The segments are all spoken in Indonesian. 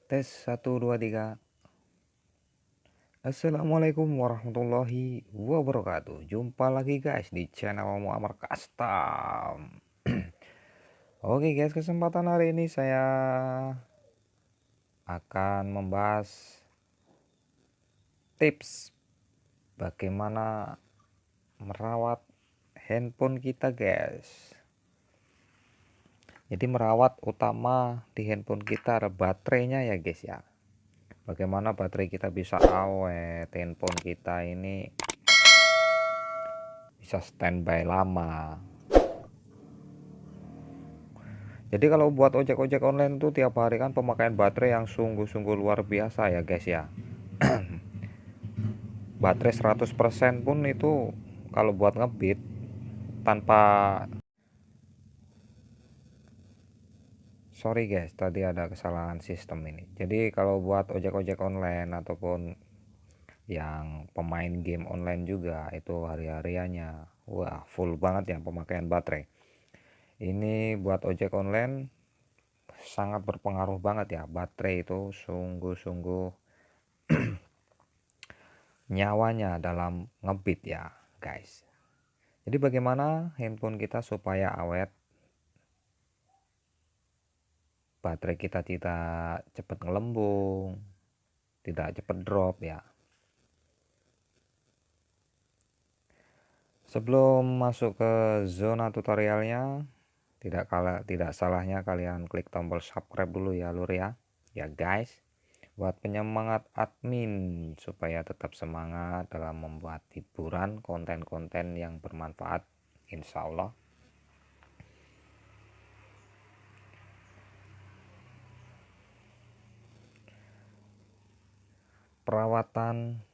Tes 1 2 3. Assalamualaikum warahmatullahi wabarakatuh. Jumpa lagi guys di channel Muammar Custom. Oke guys, kesempatan hari ini saya akan membahas tips bagaimana merawat handphone kita guys. Jadi merawat utama di handphone kita adalah baterainya ya guys ya. Bagaimana baterai kita bisa awet, handphone kita ini bisa standby lama. Jadi kalau buat ojek-ojek online itu tiap hari kan pemakaian baterai yang sungguh-sungguh luar biasa ya guys ya. Baterai 100% pun itu kalau buat ngebit tanpa, sorry guys, tadi ada kesalahan sistem ini. Jadi kalau buat ojek-ojek online ataupun yang pemain game online juga itu hari-hariannya wah full banget ya pemakaian baterai. Ini buat ojek online sangat berpengaruh banget ya, baterai itu sungguh-sungguh nyawanya dalam ngebit ya guys. Jadi bagaimana handphone kita supaya awet, baterai kita tidak cepat ngelembung, tidak cepat drop ya. Sebelum masuk ke zona tutorialnya, tidak salahnya kalian klik tombol subscribe dulu ya lur ya guys, buat penyemangat admin supaya tetap semangat dalam membuat hiburan konten-konten yang bermanfaat insya Allah. Perawatan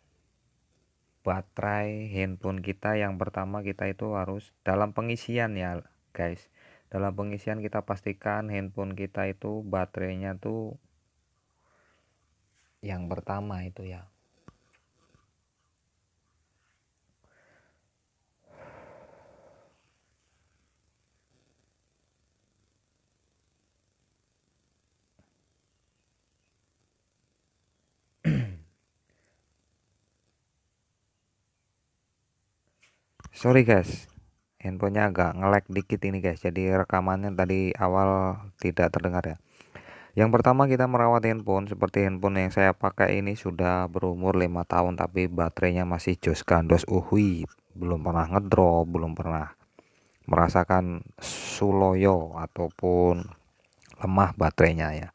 baterai handphone kita yang pertama kita itu harus dalam pengisian ya guys. Dalam pengisian kita pastikan handphone kita itu baterainya tuh yang pertama itu ya. Sorry guys, handphonenya agak nge-lag dikit ini guys, jadi rekamannya tadi awal tidak terdengar ya. Yang pertama kita merawat handphone, seperti handphone yang saya pakai ini sudah berumur 5 tahun tapi baterainya masih jos gandos uhui, belum pernah ngedrop, belum pernah merasakan suloyo ataupun lemah baterainya ya.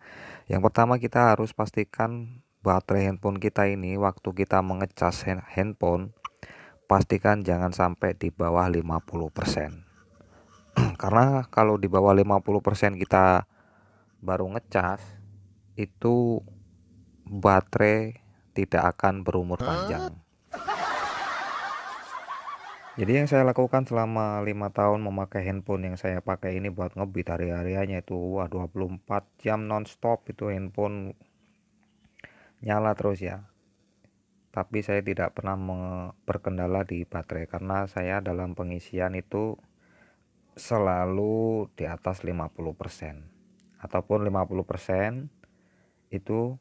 Yang pertama kita harus pastikan baterai handphone kita ini waktu kita mengecas handphone, pastikan jangan sampai di bawah 50%. Karena kalau di bawah 50% kita baru ngecas, itu baterai tidak akan berumur panjang. Jadi yang saya lakukan selama 5 tahun memakai handphone yang saya pakai ini buat ngebit hari-hariannya itu wah 24 jam nonstop itu handphone nyala terus ya. Tapi saya tidak pernah berkendala di baterai karena saya dalam pengisian itu selalu di atas 50% ataupun 50% itu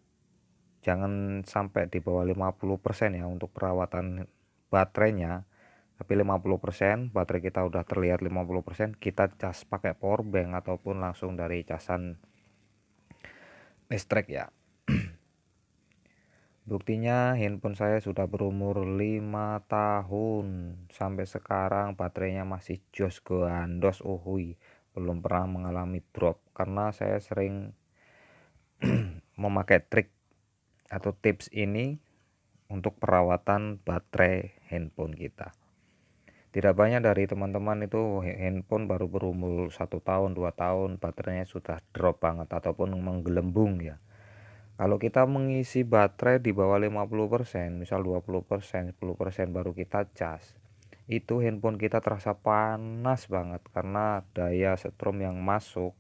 jangan sampai di bawah 50% ya untuk perawatan baterainya. Tapi 50% baterai kita udah terlihat 50%, kita cas pakai power bank ataupun langsung dari casan listrik ya. Buktinya handphone saya sudah berumur 5 tahun sampai sekarang baterainya masih jos gandos uhui, belum pernah mengalami drop karena saya sering memakai trik atau tips ini untuk perawatan baterai handphone kita. Tidak banyak dari teman-teman itu handphone baru berumur 1 tahun 2 tahun baterainya sudah drop banget ataupun menggelembung ya. Kalau kita mengisi baterai di bawah 50%, misal 20%, 10% baru kita cas, itu handphone kita terasa panas banget karena daya setrum yang masuk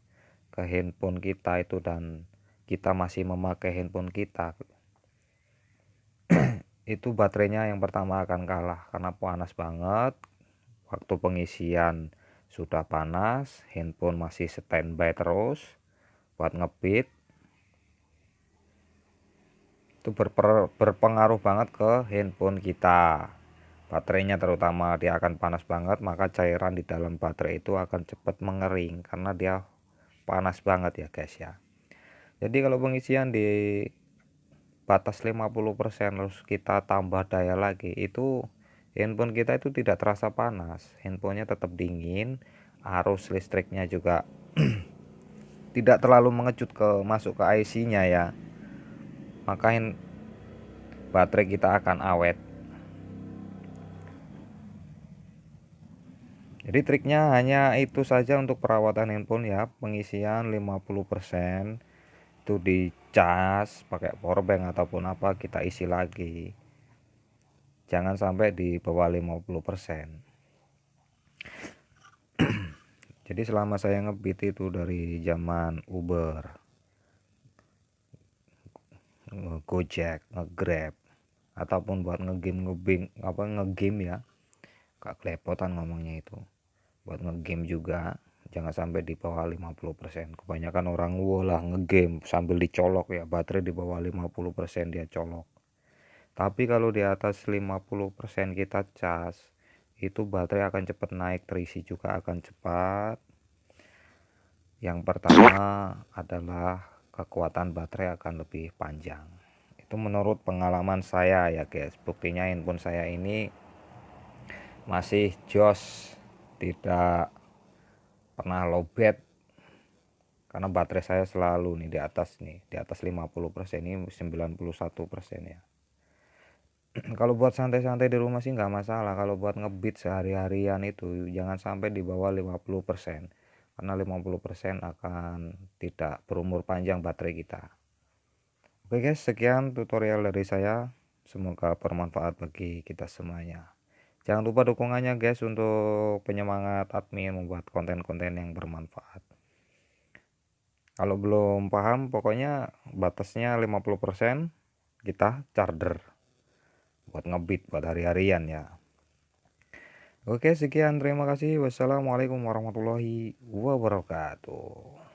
ke handphone kita itu dan kita masih memakai handphone kita itu baterainya yang pertama akan kalah karena panas banget. Waktu pengisian sudah panas, handphone masih standby terus buat ngebit. Itu berpengaruh banget ke handphone kita, baterainya terutama. Dia akan panas banget, maka cairan di dalam baterai itu akan cepat mengering karena dia panas banget ya guys ya. Jadi kalau pengisian di batas 50% terus kita tambah daya lagi, itu handphone kita itu tidak terasa panas, handphonenya tetap dingin, arus listriknya juga tidak terlalu mengecut masuk ke IC-nya ya, maka baterai kita akan awet. Jadi triknya hanya itu saja untuk perawatan handphone ya, pengisian 50% itu dicas pakai powerbank ataupun apa, kita isi lagi. Jangan sampai di bawah 50%. Jadi selama saya ngebit itu dari zaman Uber, Gojek, Ngegrab, ataupun buat ngegame ya, gak kelepotan ngomongnya itu. Buat ngegame juga jangan sampai di bawah 50%. Kebanyakan orang lah ngegame sambil dicolok ya, baterai di bawah 50% dia colok. Tapi kalau di atas 50% kita cas, itu baterai akan cepat naik, terisi juga akan cepat. Yang pertama adalah kekuatan baterai akan lebih panjang. Itu menurut pengalaman saya ya guys. Buktinya handphone saya ini masih jos, tidak pernah lowbat, karena baterai saya selalu nih di atas 50%, ini 91% ya. Kalau buat santai-santai di rumah sih nggak masalah. Kalau buat ngebit sehari-harian itu jangan sampai di bawah 50%, karena 50% akan tidak berumur panjang baterai kita. Oke guys, sekian tutorial dari saya, semoga bermanfaat bagi kita semuanya. Jangan lupa dukungannya guys untuk penyemangat admin membuat konten-konten yang bermanfaat. Kalau belum paham, pokoknya batasnya 50%, kita charger buat ngebit buat hari-harian ya. Oke, sekian, terima kasih. Wassalamualaikum warahmatullahi wabarakatuh.